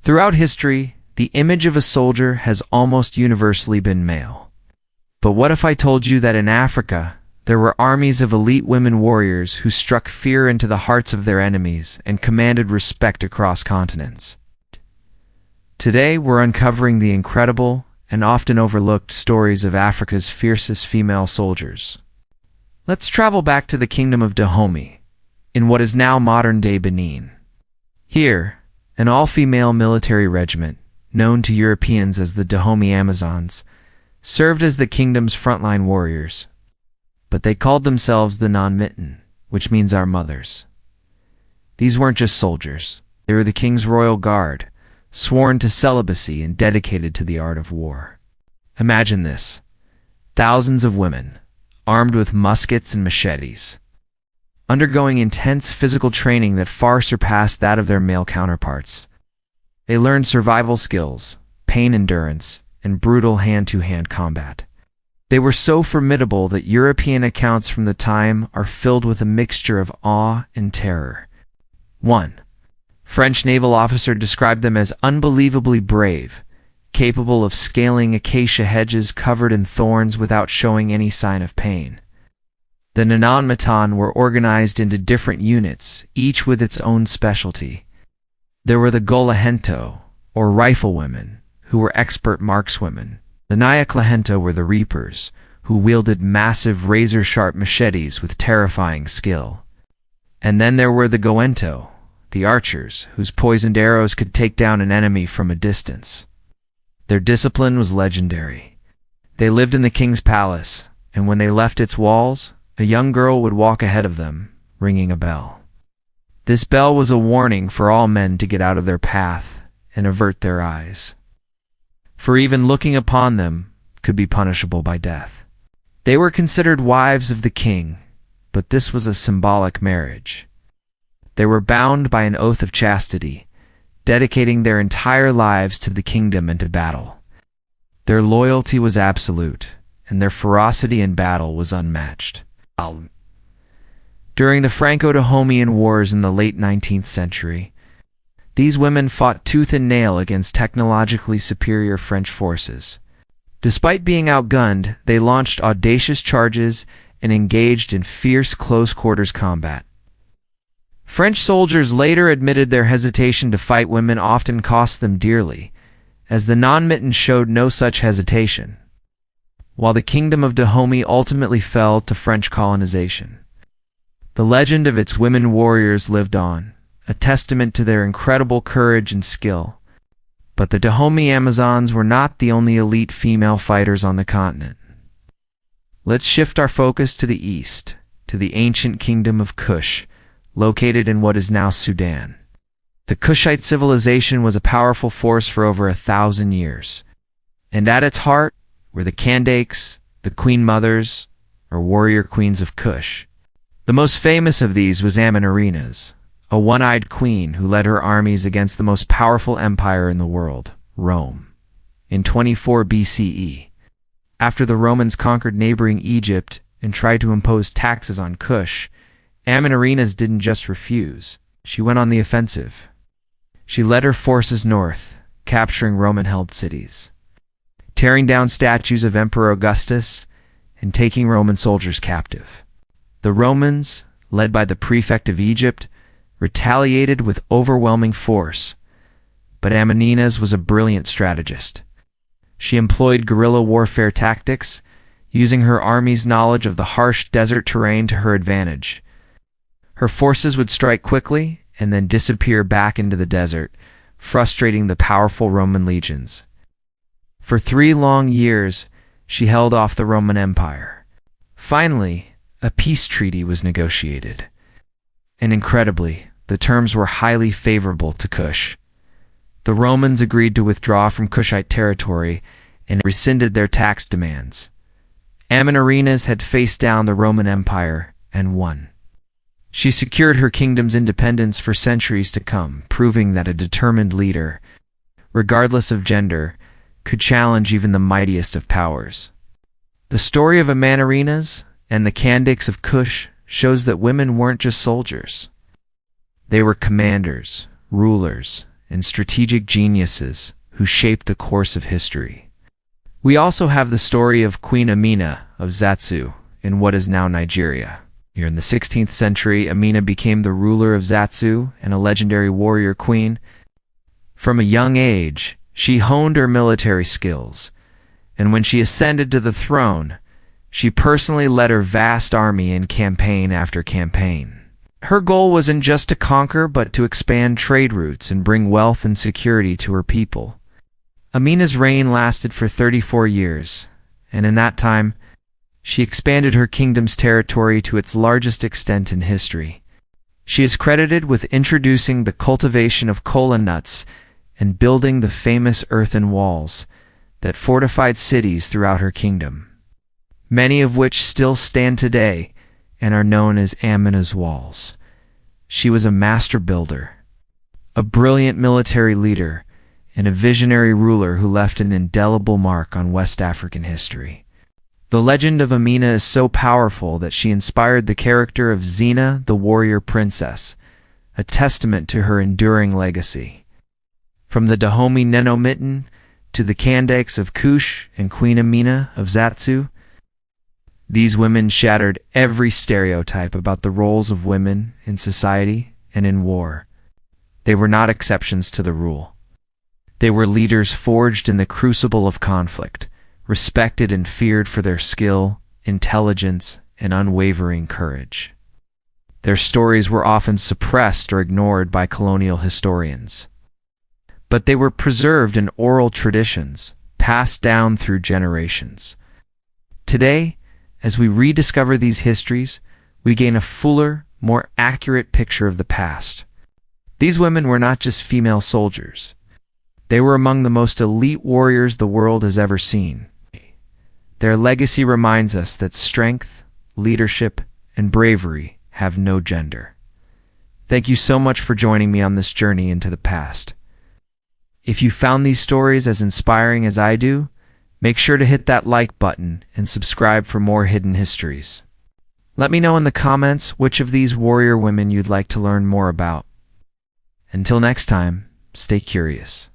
Throughout history, the image of a soldier has almost universally been male. But what if I told you that in Africa, there were armies of elite women warriors who struck fear into the hearts of their enemies and commanded respect across continents? Today, we're uncovering the incredible and often overlooked stories of Africa's fiercest female soldiers. Let's travel back to the kingdom of Dahomey, in what is now modern-day Benin. Here, an all-female military regiment, known to Europeans as the Dahomey Amazons, served as the kingdom's frontline warriors. But they called themselves the non-mitten, which means our mothers. These weren't just soldiers. They were the king's royal guard, sworn to celibacy and dedicated to the art of war. Imagine this: thousands of women, armed with muskets and machetes, undergoing intense physical training that far surpassed that of their male counterparts. They learned survival skills, pain endurance, and brutal hand-to-hand combat. They were so formidable that European accounts from the time are filled with a mixture of awe and terror. 1. French naval officer described them as unbelievably brave, capable of scaling acacia hedges covered in thorns without showing any sign of pain. The non-mitten were organized into different units, each with its own specialty. There were the Golahento, or riflewomen, who were expert markswomen. The Nyaklavento were the reapers, who wielded massive razor-sharp machetes with terrifying skill. And then there were the Goento, the archers, whose poisoned arrows could take down an enemy from a distance. Their discipline was legendary. They lived in the king's palace, and when they left its walls, a young girl would walk ahead of them, ringing a bell. This bell was a warning for all men to get out of their path and avert their eyes, for even looking upon them could be punishable by death. They were considered wives of the king, but this was a symbolic marriage. They were bound by an oath of chastity, dedicating their entire lives to the kingdom and to battle. Their loyalty was absolute, and their ferocity in battle was unmatched. During the Franco-Dahomean Wars in the late 19th century, these women fought tooth and nail against technologically superior French forces. Despite being outgunned, they launched audacious charges and engaged in fierce close-quarters combat. French soldiers later admitted their hesitation to fight women often cost them dearly, as the non-mitten showed no such hesitation, while the kingdom of Dahomey ultimately fell to French colonization. The legend of its women warriors lived on, a testament to their incredible courage and skill. But the Dahomey Amazons were not the only elite female fighters on the continent. Let's shift our focus to the east, to the ancient kingdom of Kush, located in what is now Sudan. The Kushite civilization was a powerful force for over 1,000 years, and at its heart were the Kandakes, the Queen Mothers, or warrior queens of Kush. The most famous of these was Amenarines, a one-eyed queen who led her armies against the most powerful empire in the world, Rome, in 24 BCE. After the Romans conquered neighboring Egypt and tried to impose taxes on Kush, Amenarines didn't just refuse. She went on the offensive. She led her forces north, capturing Roman-held cities, tearing down statues of Emperor Augustus, and taking Roman soldiers captive. The Romans, led by the prefect of Egypt, retaliated with overwhelming force, but Amenarines was a brilliant strategist. She employed guerrilla warfare tactics, using her army's knowledge of the harsh desert terrain to her advantage. Her forces would strike quickly and then disappear back into the desert, frustrating the powerful Roman legions. For 3 long years, she held off the Roman Empire. Finally, a peace treaty was negotiated, and incredibly, the terms were highly favorable to Kush. The Romans agreed to withdraw from Kushite territory and rescinded their tax demands. Amenarines had faced down the Roman Empire and won. She secured her kingdom's independence for centuries to come, proving that a determined leader, regardless of gender, could challenge even the mightiest of powers. The story of Amenarines and the Kandakes of Kush shows that women weren't just soldiers. They were commanders, rulers, and strategic geniuses who shaped the course of history. We also have the story of Queen Amina of Zatsu in what is now Nigeria. Here in the 16th century, Amina became the ruler of Zatsu and a legendary warrior queen. From a young age, she honed her military skills, and when she ascended to the throne, she personally led her vast army in campaign after campaign. Her goal wasn't just to conquer, but to expand trade routes and bring wealth and security to her people. Amina's reign lasted for 34 years, and in that time, she expanded her kingdom's territory to its largest extent in history. She is credited with introducing the cultivation of kola nuts and building the famous earthen walls that fortified cities throughout her kingdom, many of which still stand today and are known as Amina's Walls. She was a master builder, a brilliant military leader, and a visionary ruler who left an indelible mark on West African history. The legend of Amina is so powerful that she inspired the character of Zina, the warrior princess, a testament to her enduring legacy. From the Dahomey Nenomitten to the Kandaks of Kush and Queen Amina of Zatsu, these women shattered every stereotype about the roles of women in society and in war. They were not exceptions to the rule. They were leaders forged in the crucible of conflict, respected and feared for their skill, intelligence, and unwavering courage. Their stories were often suppressed or ignored by colonial historians, but they were preserved in oral traditions, passed down through generations. Today, as we rediscover these histories, we gain a fuller, more accurate picture of the past. These women were not just female soldiers. They were among the most elite warriors the world has ever seen. Their legacy reminds us that strength, leadership, and bravery have no gender. Thank you so much for joining me on this journey into the past. If you found these stories as inspiring as I do, make sure to hit that like button and subscribe for more hidden histories. Let me know in the comments which of these warrior women you'd like to learn more about. Until next time, stay curious.